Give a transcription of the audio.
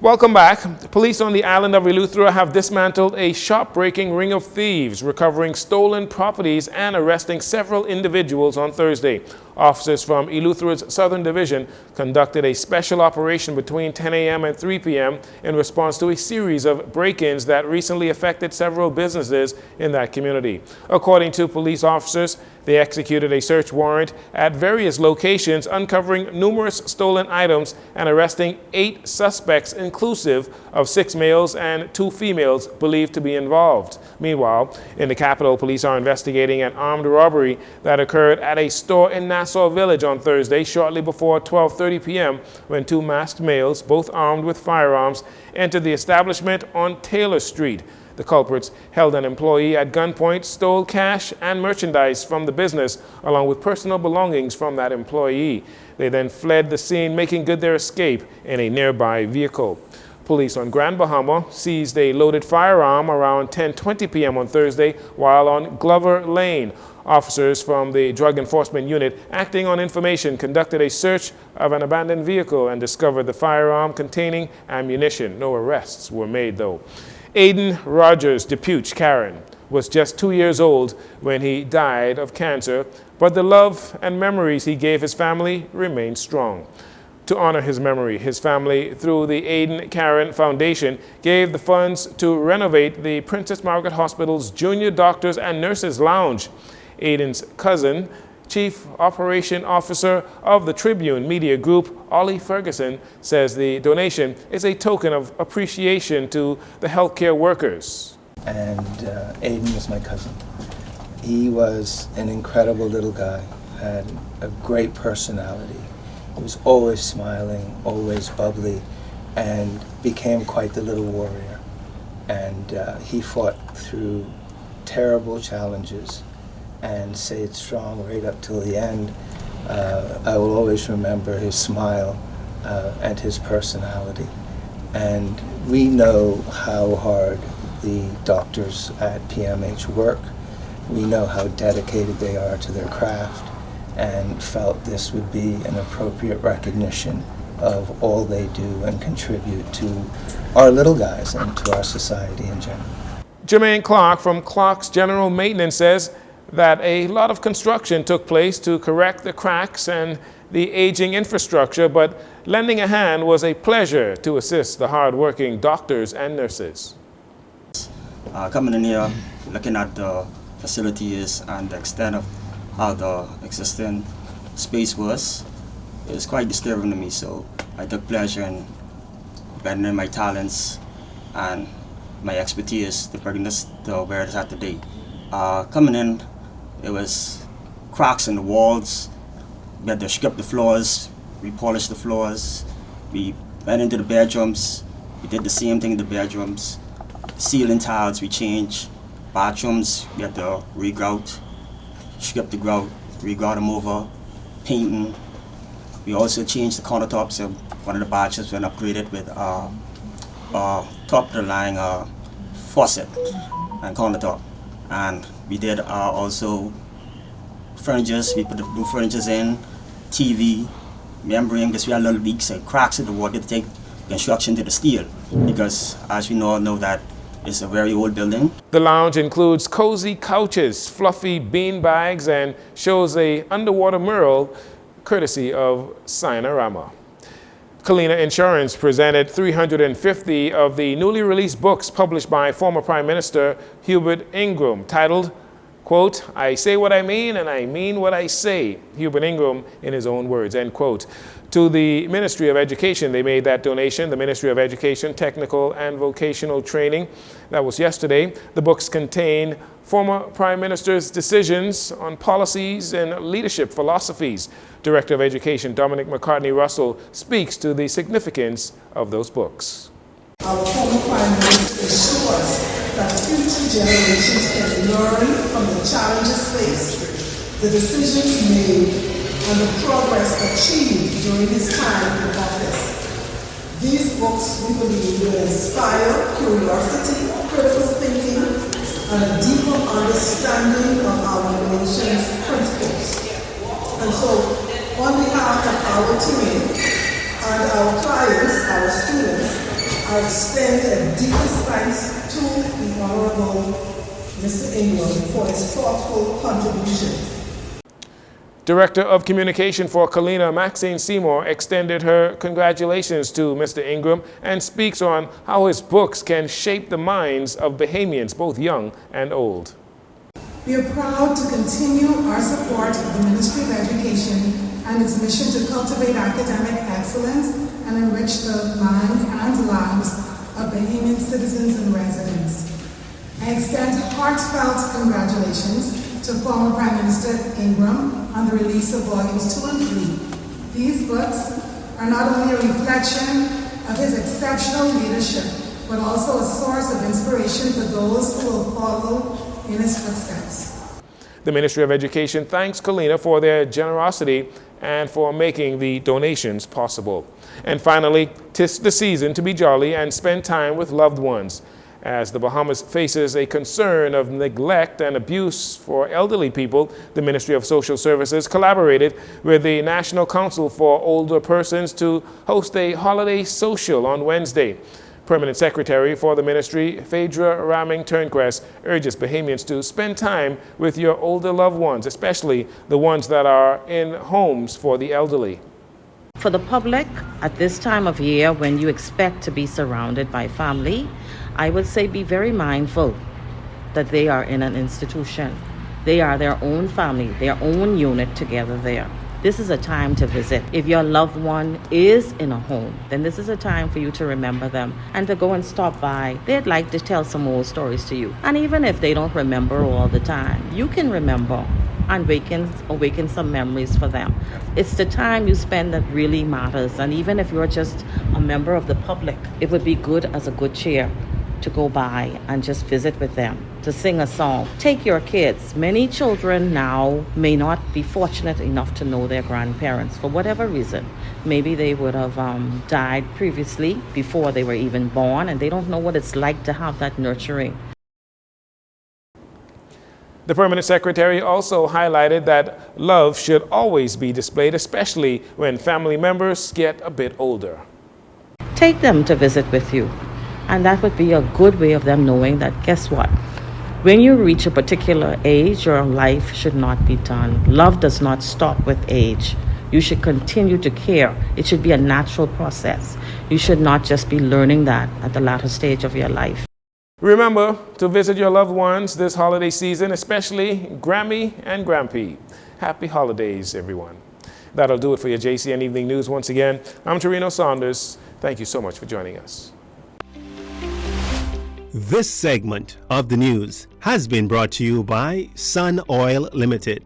Welcome back. Police on the island of Ilra have dismantled a shop-breaking ring of thieves, recovering stolen properties and arresting several individuals on Thursday. Officers from Ilra's Southern Division conducted a special operation between 10 a.m. and 3 p.m. in response to a series of break-ins that recently affected several businesses in that community. According to police officers, they executed a search warrant at various locations, uncovering numerous stolen items and arresting 8 suspects, inclusive of 6 males and 2 females believed to be involved. Meanwhile, in the capital, police are investigating an armed robbery that occurred at a store in Nassau Village on Thursday, shortly before 12:30 p.m., when 2 masked males, both armed with firearms, entered the establishment on Taylor Street. The culprits held an employee at gunpoint, stole cash and merchandise from the business, along with personal belongings from that employee. They then fled the scene, making good their escape in a nearby vehicle. Police on Grand Bahama seized a loaded firearm around 10:20 p.m. on Thursday while on Glover Lane. Officers from the Drug Enforcement Unit, acting on information, conducted a search of an abandoned vehicle and discovered the firearm containing ammunition. No arrests were made, though. Aiden Rogers Depuch Karen was just 2 years old when he died of cancer, but the love and memories he gave his family remain strong. To honor his memory, his family, through the Aiden Karen Foundation, gave the funds to renovate the Princess Margaret Hospital's Junior Doctors and Nurses Lounge. Aiden's cousin, Chief Operation Officer of the Tribune Media Group, Ollie Ferguson, says the donation is a token of appreciation to the healthcare workers. And Aiden was my cousin. He was an incredible little guy, had a great personality. He was always smiling, always bubbly, and became quite the little warrior. And he fought through terrible challenges and stayed strong right up till the end. I will always remember his smile and his personality. And we know how hard the doctors at PMH work. We know how dedicated they are to their craft, and felt this would be an appropriate recognition of all they do and contribute to our little guys and to our society in general. Jermaine Clark from Clark's General Maintenance says that a lot of construction took place to correct the cracks and the aging infrastructure, but lending a hand was a pleasure to assist the hard-working doctors and nurses. Coming in here, looking at the facilities and the extent of how the existing space was, it was quite disturbing to me, so I took pleasure in bending my talents and my expertise to bring this to where it's at today. Coming in, it was cracks in the walls. We had to scrub the floors, repolish the floors. We went into the bedrooms. We did the same thing in the bedrooms. Ceiling tiles we changed. Bathrooms we had to regrout, scrub the grout, regrout them over, painting. We also changed the countertops. So one of the bathrooms went upgraded with top of the line faucet and countertop. And we did also furnitures. We put the new furnitures in, TV, membrane, because we had little leaks and cracks in the wall to take construction to the steel, because as we all know that it's a very old building. The lounge includes cozy couches, fluffy bean bags, and shows a underwater mural courtesy of Cinerama. Kalina Insurance presented 350 of the newly released books published by former Prime Minister Hubert Ingraham, titled, quote, "I say what I mean and I mean what I say," Hubert Ingraham in his own words, end quote. To the Ministry of Education, they made that donation, the Ministry of Education, Technical and Vocational Training. That was yesterday. The books contain former Prime Minister's decisions on policies and leadership philosophies. Director of Education Dominic McCartney Russell speaks to the significance of those books. Our former Prime Minister assures that future generations can learn from the challenges faced, the decisions made, and the progress achieved during his time in office. These books, we believe, will inspire curiosity, critical thinking, and a deeper understanding of our nation's principles. And so, on behalf of our team and our clients, our students, I extend a deepest thanks to the Honorable Mr. Ingram for his thoughtful contribution. Director of Communication for Kalina, Maxine Seymour, extended her congratulations to Mr. Ingram and speaks on how his books can shape the minds of Bahamians, both young and old. We are proud to continue our support of the Ministry of Education and its mission to cultivate academic excellence and enrich the minds and lives of Bahamian citizens and residents. I extend heartfelt congratulations to former Prime Minister Ingram on the release of volumes 2 and 3. These books are not only a reflection of his exceptional leadership, but also a source of inspiration for those who will follow in his footsteps. The Ministry of Education thanks Kalina for their generosity and for making the donations possible. And finally, 'tis the season to be jolly and spend time with loved ones. As the Bahamas faces a concern of neglect and abuse for elderly people, the Ministry of Social Services collaborated with the National Council for Older Persons to host a holiday social on Wednesday. Permanent Secretary for the Ministry, Phaedra Raming-Turnquest, urges Bahamians to spend time with your older loved ones, especially the ones that are in homes for the elderly. For the public, at this time of year when you expect to be surrounded by family, I would say be very mindful that they are in an institution. They are their own family, their own unit together there. This is a time to visit. If your loved one is in a home, then this is a time for you to remember them and to go and stop by. They'd like to tell some old stories to you. And even if they don't remember all the time, you can remember and awaken some memories for them. It's the time you spend that really matters. And even if you're just a member of the public, it would be good as a good cheer to go by and just visit with them, to sing a song. Take your kids. Many children now may not be fortunate enough to know their grandparents for whatever reason. Maybe they would have died previously before they were even born, and they don't know what it's like to have that nurturing. The Permanent Secretary also highlighted that love should always be displayed, especially when family members get a bit older. Take them to visit with you. And that would be a good way of them knowing that, guess what? When you reach a particular age, your life should not be done. Love does not stop with age. You should continue to care. It should be a natural process. You should not just be learning that at the latter stage of your life. Remember to visit your loved ones this holiday season, especially Grammy and Grampy. Happy holidays, everyone. That'll do it for your JCN Evening News once again. I'm Torino Saunders. Thank you so much for joining us. This segment of the news has been brought to you by Sun Oil Limited.